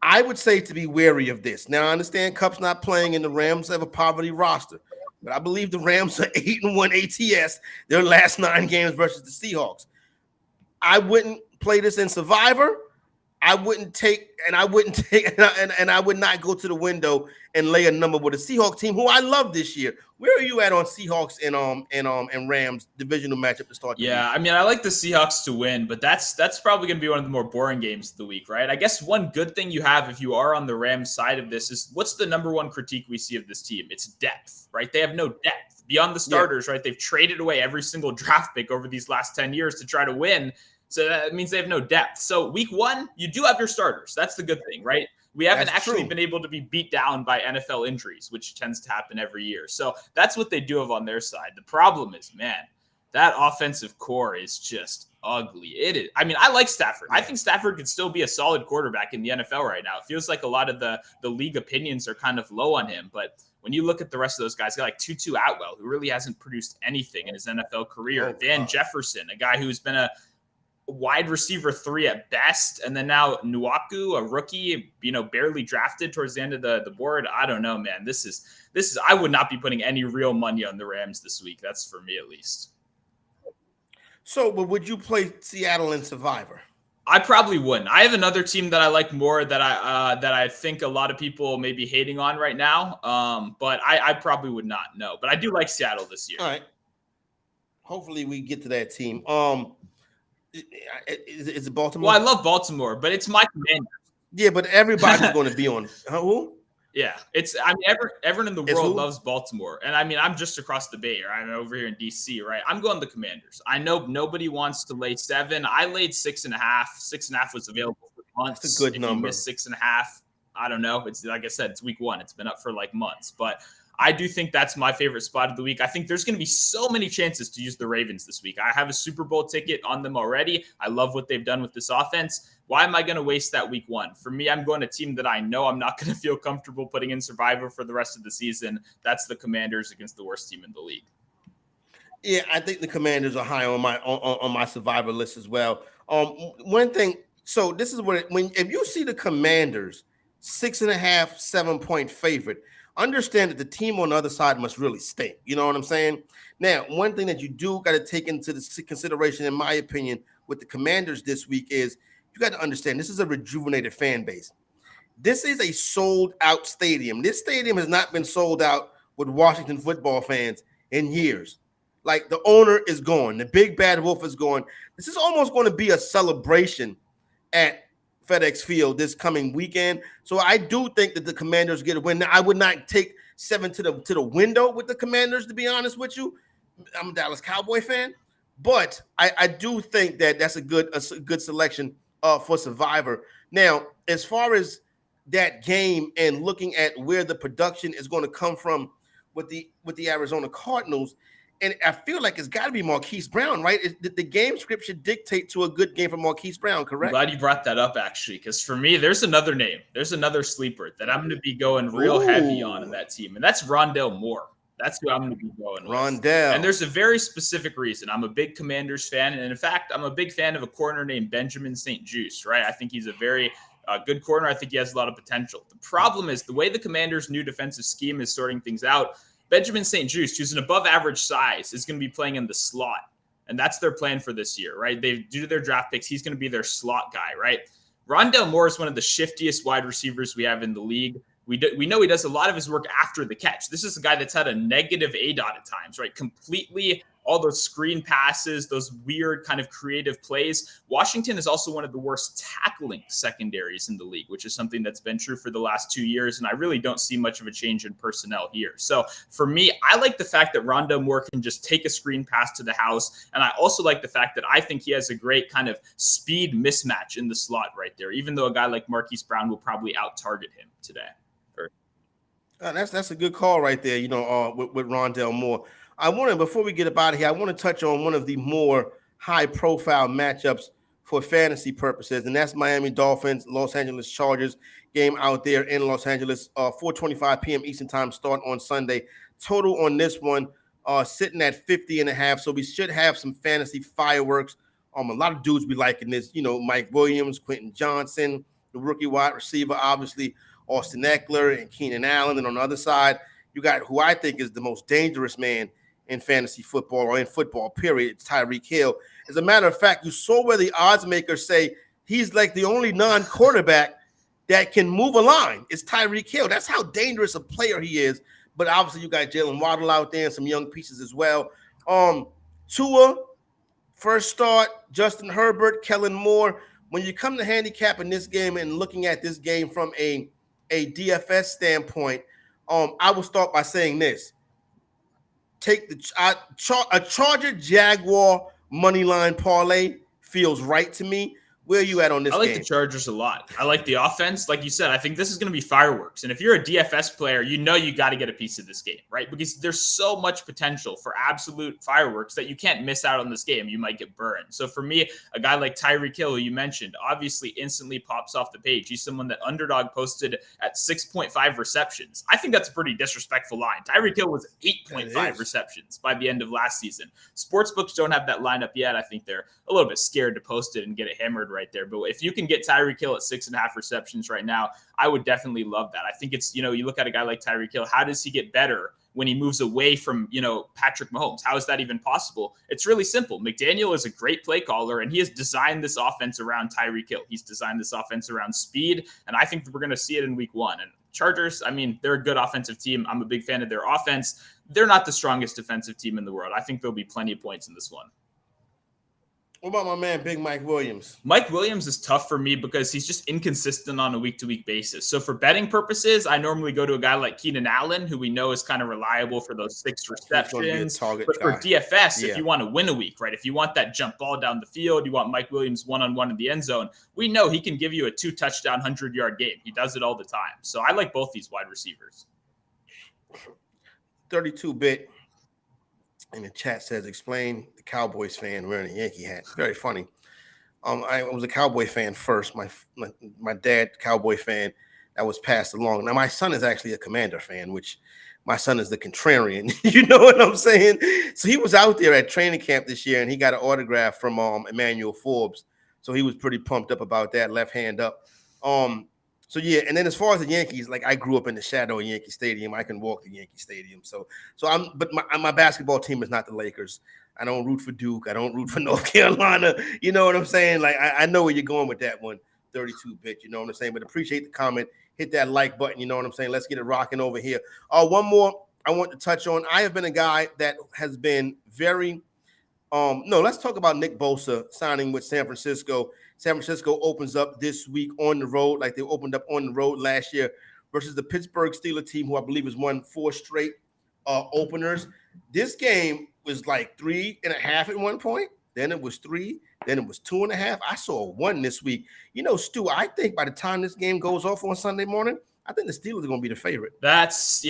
Speaker 1: I would say to be wary of this. Now, I understand Kupp's not playing and the Rams have a poverty roster, but I believe the Rams are 8-1 ATS their last 9 games versus the Seahawks. I wouldn't play this in Survivor. I wouldn't take, and I would not go to the window and lay a number with a Seahawks team who I love this year. Where are you at on Seahawks and Rams divisional matchup to start the week?
Speaker 2: Yeah, I mean, I like the Seahawks to win, but that's probably going to be one of the more boring games of the week, right? I guess one good thing you have if you are on the Rams side of this is what's the number one critique we see of this team? It's depth, right? They have no depth beyond the starters, right? They've traded away every single draft pick over these last 10 years to try to win. So that means they have no depth. So week one, you do have your starters. That's the good thing, right? We haven't actually been able to be beat down by NFL injuries, which tends to happen every year. So that's what they do have on their side. The problem is, man, that offensive core is just ugly. It is. I mean, I like Stafford. I think Stafford could still be a solid quarterback in the NFL right now. It feels like a lot of the league opinions are kind of low on him, but when you look at the rest of those guys, like Tutu Atwell, who really hasn't produced anything in his NFL career, Van Jefferson, a guy who's been a wide receiver 3 at best, and then now Nwaku, a rookie, barely drafted towards the end of the board. I don't know, man. This is. I would not be putting any real money on the Rams this week. That's for me at least.
Speaker 1: So, but would you play Seattle in Survivor?
Speaker 2: I probably wouldn't. I have another team that I like more that I think a lot of people may be hating on right now. But I probably would not. No, but I do like Seattle this year.
Speaker 1: All right. Hopefully we get to that team. Is it Baltimore?
Speaker 2: Well, I love Baltimore, but it's my Commanders.
Speaker 1: Yeah, but everybody's going to be on who?
Speaker 2: Yeah, everyone in the world loves Baltimore, and I mean I'm just across the bay, right? I'm over here in DC, right? I'm going the Commanders. I know nobody wants to lay 7. I laid 6.5. 6.5 was available for months.
Speaker 1: That's a good number.
Speaker 2: If you missed 6.5, I don't know. It's like I said, it's week 1. It's been up for like months, but I do think that's my favorite spot of the week. I think there's going to be so many chances to use the Ravens this week. I have a Super Bowl ticket on them already. I love what they've done with this offense. Why am I going to waste that week 1? For me, I'm going to a team that I know I'm not going to feel comfortable putting in Survivor for the rest of the season. That's the Commanders against the worst team in the league.
Speaker 1: Yeah, I think the Commanders are high on my Survivor list as well. One thing, so this is what if you see the Commanders 6.5, 7-point favorite, understand that the team on the other side must really stink. You know what I'm saying? Now, one thing that you do got to take into consideration, in my opinion, with the Commanders this week is you got to understand this is a rejuvenated fan base. This is a sold-out stadium. This stadium has not been sold out with Washington football fans in years. Like, the owner is gone. The big bad wolf is gone. This is almost going to be a celebration at FedEx Field this coming weekend. So I do think that the Commanders get a win. Now, I would not take 7 to the window with the Commanders, to be honest with you. I'm a Dallas Cowboy fan, but I do think that that's a good selection for Survivor. Now, as far as that game and looking at where the production is going to come from with the Arizona Cardinals, and I feel like it's got to be Marquise Brown, right? The game script should dictate to a good game for Marquise Brown, correct?
Speaker 2: I'm glad you brought that up, actually, because for me, there's another name. There's another sleeper that I'm going to be going real heavy on in that team, and that's Rondale Moore. That's who I'm going to be going with.
Speaker 1: Rondale.
Speaker 2: And there's a very specific reason. I'm a big Commanders fan, and in fact, I'm a big fan of a corner named Benjamin St-Juste, right? I think he's a very good corner. I think he has a lot of potential. The problem is the way the Commanders' new defensive scheme is sorting things out, Benjamin St-Juste, who's an above-average size, is going to be playing in the slot, and that's their plan for this year, right? Due to their draft picks, he's going to be their slot guy, right? Rondale Moore is one of the shiftiest wide receivers we have in the league. We know he does a lot of his work after the catch. This is a guy that's had a negative ADOT at times, right? Completely all those screen passes, those weird kind of creative plays. Washington is also one of the worst tackling secondaries in the league, which is something that's been true for the last 2 years. And I really don't see much of a change in personnel here. So for me, I like the fact that Rondale Moore can just take a screen pass to the house. And I also like the fact that I think he has a great kind of speed mismatch in the slot right there, even though a guy like Marquise Brown will probably out-target him today.
Speaker 1: That's a good call right there, with Rondale Moore. Before we get up out of here, I want to touch on one of the more high-profile matchups for fantasy purposes, and that's Miami Dolphins, Los Angeles Chargers game out there in Los Angeles, 4:25 p.m. Eastern time start on Sunday. Total on this one sitting at 50.5, so we should have some fantasy fireworks. A lot of dudes be liking this, Mike Williams, Quentin Johnson, the rookie wide receiver, obviously Austin Eckler and Keenan Allen, and on the other side, you got who I think is the most dangerous man in fantasy football or in football, period. It's Tyreek Hill. As a matter of fact, you saw where the odds makers say he's like the only non-quarterback that can move a line. It's Tyreek Hill. That's how dangerous a player he is. But obviously, you got Jalen Waddle out there and some young pieces as well. Tua, first start, Justin Herbert, Kellen Moore. When you come to handicapping this game and looking at this game from a DFS standpoint, I will start by saying this. Take a Charger Jaguar money line parlay feels right to me. Where are you at on this game?
Speaker 2: I like the Chargers a lot. I like the offense. Like you said, I think this is going to be fireworks. And if you're a DFS player, you know you got to get a piece of this game, right? Because there's so much potential for absolute fireworks that you can't miss out on this game. You might get burned. So for me, a guy like Tyreek Hill, who you mentioned, obviously instantly pops off the page. He's someone that Underdog posted at 6.5 receptions. I think that's a pretty disrespectful line. Tyreek Hill was 8.5 receptions by the end of last season. Sportsbooks don't have that lineup yet. I think they're a little bit scared to post it and get it hammered right there. But if you can get Tyreek Hill at 6.5 receptions right now, I would definitely love that. I think it's, you look at a guy like Tyreek Hill, how does he get better when he moves away from, Patrick Mahomes? How is that even possible? It's really simple. McDaniel is a great play caller, and he has designed this offense around Tyreek Hill. He's designed this offense around speed, and I think that we're going to see it in week 1. And Chargers, I mean, they're a good offensive team. I'm a big fan of their offense. They're not the strongest defensive team in the world. I think there'll be plenty of points in this one.
Speaker 1: What about my man, Big Mike Williams?
Speaker 2: Mike Williams is tough for me because he's just inconsistent on a week-to-week basis. So for betting purposes, I normally go to a guy like Keenan Allen, who we know is kind of reliable for those 6 receptions. But for DFS, if you want to win a week, right? If you want that jump ball down the field, you want Mike Williams one-on-one in the end zone, we know he can give you a 2-touchdown, 100-yard game. He does it all the time. So I like both these wide receivers.
Speaker 1: 32-bit. In the chat says, explain the Cowboys fan wearing a Yankee hat. Very funny. I was a Cowboy fan first. My dad, Cowboy fan, that was passed along. Now, my son is actually a Commander fan, which my son is the contrarian. You know what I'm saying? So he was out there at training camp this year, and he got an autograph from Emmanuel Forbes. So he was pretty pumped up about that, left hand up. So yeah, and then as far as the Yankees, like I grew up in the shadow of Yankee Stadium. I can walk to Yankee Stadium. But my basketball team is not the Lakers. I don't root for Duke. I don't root for North Carolina. You know what I'm saying? Like I know where you're going with that one, 32-bit. You know what I'm saying? But appreciate the comment. Hit that like button. You know what I'm saying? Let's get it rocking over here. One more I want to touch on. I have been a guy that has been very let's talk about Nick Bosa signing with San Francisco. San Francisco opens up this week on the road, like they opened up on the road last year, versus the Pittsburgh Steelers team, who I believe has won 4 straight openers. This game was like 3.5 at one point. Then it was 3. Then it was 2.5. I saw 1 this week. Stu, I think by the time this game goes off on Sunday morning, I think the Steelers are going to be the favorite.
Speaker 2: That's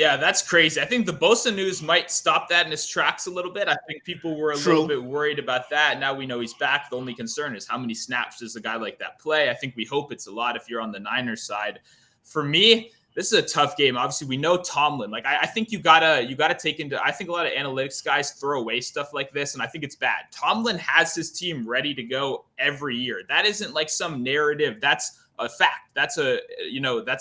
Speaker 2: crazy. I think the Bosa news might stop that in its tracks a little bit. I think people were a little bit worried about that. Now we know he's back. The only concern is how many snaps does a guy like that play? I think we hope it's a lot if you're on the Niners side. For me, this is a tough game. Obviously, we know Tomlin. Like I think you gotta take into. I think a lot of analytics guys throw away stuff like this, and I think it's bad. Tomlin has his team ready to go every year. That isn't like some narrative. That's a fact. That's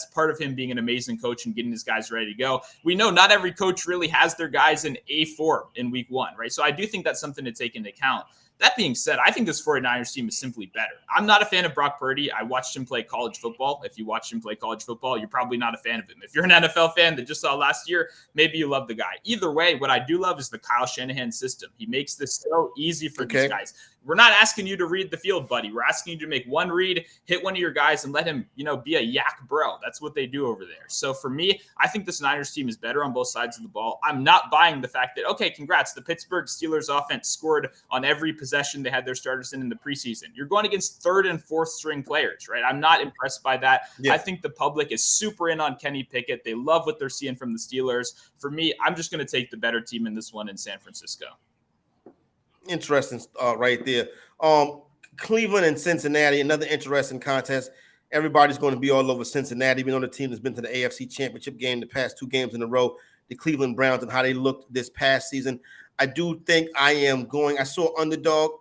Speaker 2: part of him being an amazing coach and getting his guys ready to go. We know not every coach really has their guys in A form in week 1, right? So I do think that's something to take into account. That being said, I think this 49ers team is simply better. I'm not a fan of Brock Purdy. I watched him play college football. If you watched him play college football, you're probably not a fan of him. If you're an NFL fan that just saw last year, maybe you love the guy. Either way, what I do love is the Kyle Shanahan system. He makes this so easy for these guys. We're not asking you to read the field, buddy. We're asking you to make one read, hit one of your guys, and let him, be a yak bro. That's what they do over there. So for me, I think this Niners team is better on both sides of the ball. I'm not buying the fact that, okay, congrats, the Pittsburgh Steelers offense scored on every possession they had their starters in the preseason. You're going against 3rd and 4th string players, right? I'm not impressed by that. Yeah. I think the public is super in on Kenny Pickett. They love what they're seeing from the Steelers. For me, I'm just going to take the better team in this one in San Francisco.
Speaker 1: Interesting right there. Cleveland and Cincinnati, another interesting contest. Everybody's going to be all over Cincinnati, even though the team has been to the AFC Championship game the past 2 games in a row. The Cleveland Browns and how they looked this past season. I do think I saw underdog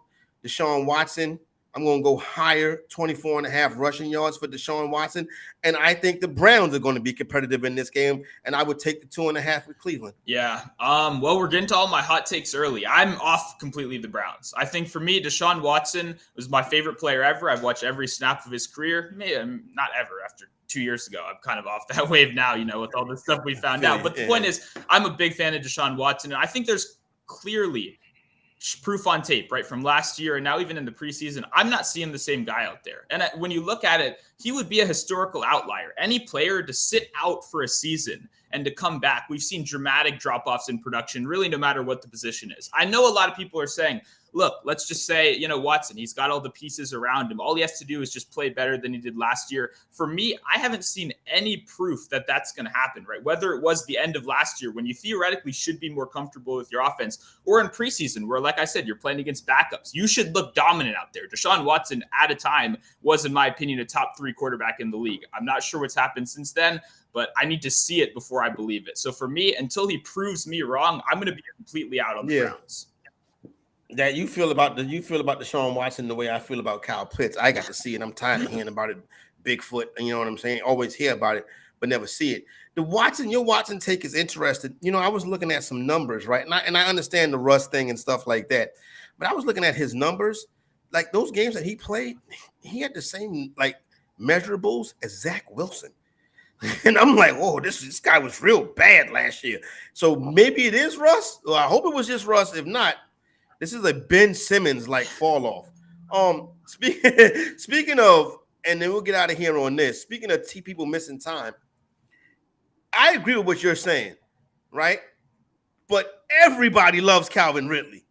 Speaker 1: Deshaun Watson I'm going to go higher, 24.5 rushing yards for Deshaun Watson. And I think the Browns are going to be competitive in this game. And I would take the 2.5 with Cleveland.
Speaker 2: Yeah. Well, we're getting to all my hot takes early. I'm off completely the Browns. I think for me, Deshaun Watson was my favorite player ever. I've watched every snap of his career. Maybe not ever. After 2 years ago, I'm kind of off that wave now, with all the stuff we found out. But the point is, I'm a big fan of Deshaun Watson. And I think there's clearly proof on tape, right, from last year and now even in the preseason. I'm not seeing the same guy out there. And when you look at it, he would be a historical outlier. Any player to sit out for a season and to come back, we've seen dramatic drop-offs in production, really no matter what the position is. I know a lot of people are saying, look, let's just say, Watson, he's got all the pieces around him. All he has to do is just play better than he did last year. For me, I haven't seen any proof that that's going to happen, right? Whether it was the end of last year when you theoretically should be more comfortable with your offense, or in preseason where, like I said, you're playing against backups. You should look dominant out there. Deshaun Watson, at a time, was, in my opinion, a top 3 quarterback in the league. I'm not sure what's happened since then, but I need to see it before I believe it. So for me, until he proves me wrong, I'm going to be completely out on the Browns.
Speaker 1: That you feel about Deshaun Watson the way I feel about Kyle Pitts. I got to see it. I'm tired of hearing about it. Bigfoot, you know what I'm saying? Always hear about it, but never see it. Your Watson take is interesting. I was looking at some numbers, right? And I understand the Russ thing and stuff like that, but I was looking at his numbers. Like those games that he played, he had the same measurables as Zach Wilson. And I'm like, oh, this guy was real bad last year. So maybe it is Russ. Well, I hope it was just Russ. If not, this is a Ben Simmons fall off. Speaking of, and then we'll get out of here on this. Speaking of people missing time, I agree with what you're saying, right? But everybody loves Calvin Ridley,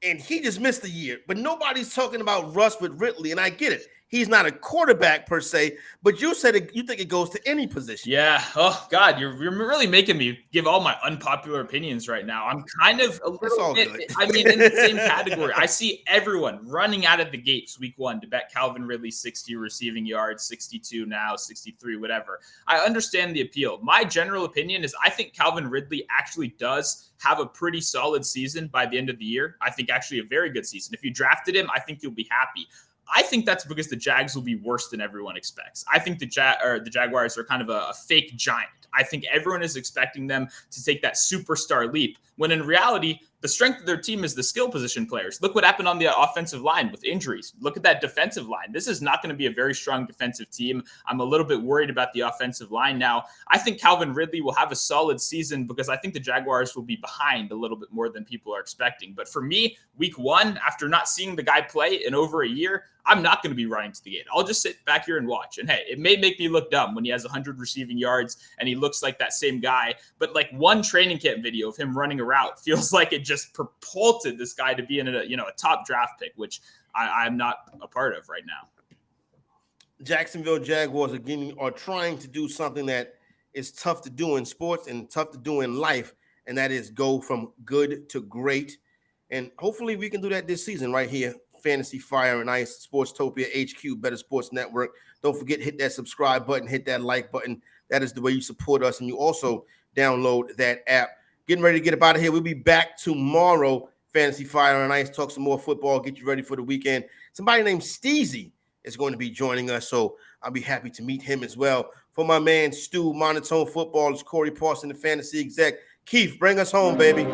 Speaker 1: and he just missed a year. But nobody's talking about Russ with Ridley, and I get it. He's not a quarterback per se, but you said you think it goes to any position.
Speaker 2: Yeah. Oh God, you're really making me give all my unpopular opinions right now. I'm kind of a little bit, in the same category. I see everyone running out of the gates week 1 to bet Calvin Ridley 60 receiving yards, 62 now, 63, whatever. I understand the appeal. My general opinion is I think Calvin Ridley actually does have a pretty solid season by the end of the year. I think actually a very good season. If you drafted him, I think you'll be happy. I think that's because the Jags will be worse than everyone expects. I think the Jaguars are kind of a fake giant. I think everyone is expecting them to take that superstar leap, when in reality, the strength of their team is the skill position players. Look what happened on the offensive line with injuries. Look at that defensive line. This is not going to be a very strong defensive team. I'm a little bit worried about the offensive line now. I think Calvin Ridley will have a solid season because I think the Jaguars will be behind a little bit more than people are expecting. But for me, week 1, after not seeing the guy play in over a year, I'm not going to be running to the gate. I'll just sit back here and watch. And hey, it may make me look dumb when he has 100 receiving yards and he looks like that same guy. But one training camp video of him running a route feels like it just propulsed this guy to be in a top draft pick, which I'm not a part of right now.
Speaker 1: Jacksonville Jaguars are trying to do something that is tough to do in sports and tough to do in life, and that is go from good to great. And hopefully we can do that this season right here. Fantasy Fire and Ice, Sportstopia HQ, Better Sports Network. Don't forget, hit that subscribe button, hit that like button. That is the way you support us. And you also download that app. Getting ready to get up out of here. We'll be back tomorrow. Fantasy Fire and Ice, talk some more football, get you ready for the weekend. Somebody named Steezy is going to be joining us, so I'll be happy to meet him as well. For my man Stu, Monotone Football, it's Corey Parson, the fantasy exec. Keith, bring us home, baby.